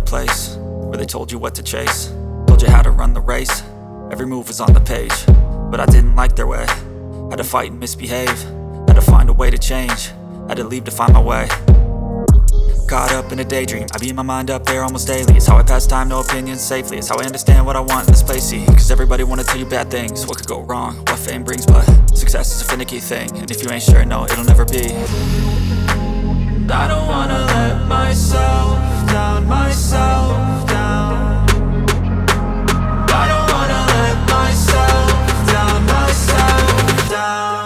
place where they told you what to chase, told you how to run the race. Every move was on the page, but I didn't like their way. Had to fight and misbehave, had to find a way to change, had to leave to find my way. Caught up in a daydream, I beat my mind up there almost daily. It's how I pass time, no opinions safely. It's how I understand what I want in this place, see. Cause everybody wanna tell you bad things, what could go wrong, what fame brings. But success is a finicky thing, and if you ain't sure, no, it'll never be. I don't wanna let myself down, myself down. I don't wanna let myself down, myself down.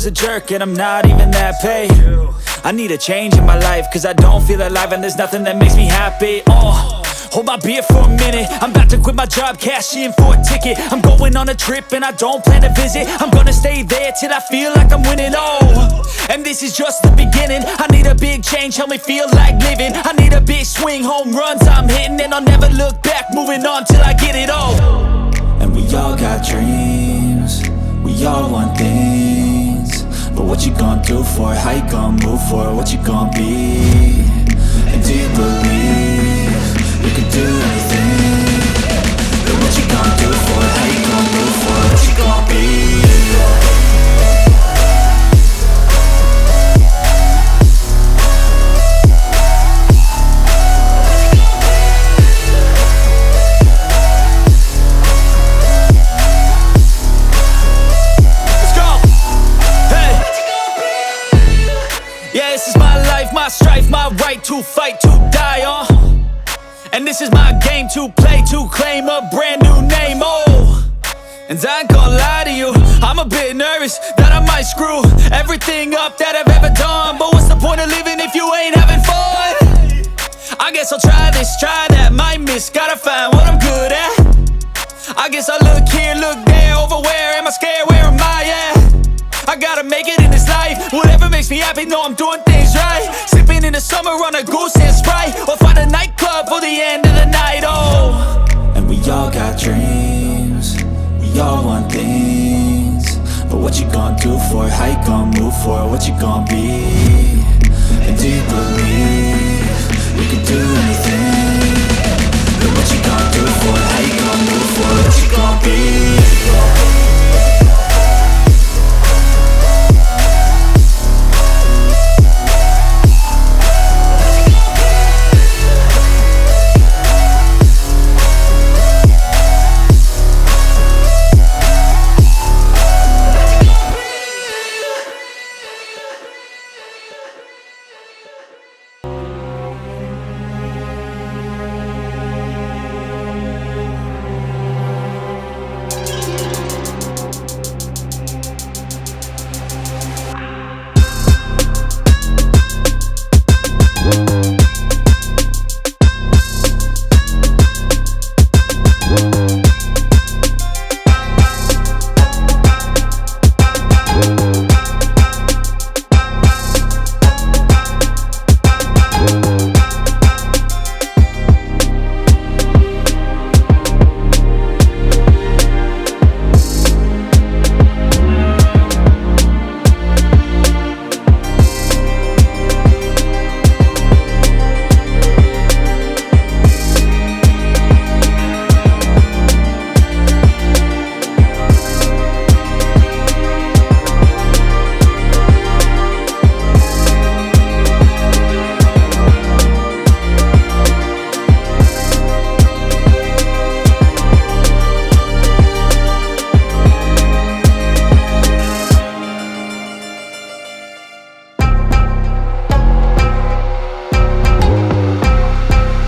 A jerk and I'm not even that paid. I need a change in my life cause I don't feel alive and there's nothing that makes me happy. Hold my beer for a minute, I'm about to quit my job, cash in for a ticket. I'm going on a trip and I don't plan to visit. I'm gonna stay there till I feel like I'm winning. And this is just the beginning. I need a big change, help me feel like living. I need a big swing, home runs I'm hitting, and I'll never look back, moving on till I get it all. And we all got dreams, we all want things, but what you gonna do for it? How you gonna move for it? What you gonna be? And do you believe you can do anything? But what you gonna do for it? How you gonna move for it? What you gonna be? My strife, my right to fight, to die on. And this is my game to play, to claim a brand new name, And I ain't gonna lie to you, I'm a bit nervous that I might screw everything up that I've ever done. But what's the point of living if you ain't having fun? I guess I'll try this, try that, might miss, gotta find what I'm good at. I guess I look here, look there, over where am I scared, where am I at? I gotta make it in this life, whatever makes me happy, know I'm doing things right. Sipping in the summer on a goose and Sprite, or find a nightclub for the end of the night, And we all got dreams, we all want things, but what you gonna do for it? How you gonna move for it? What you gonna be? And do you believe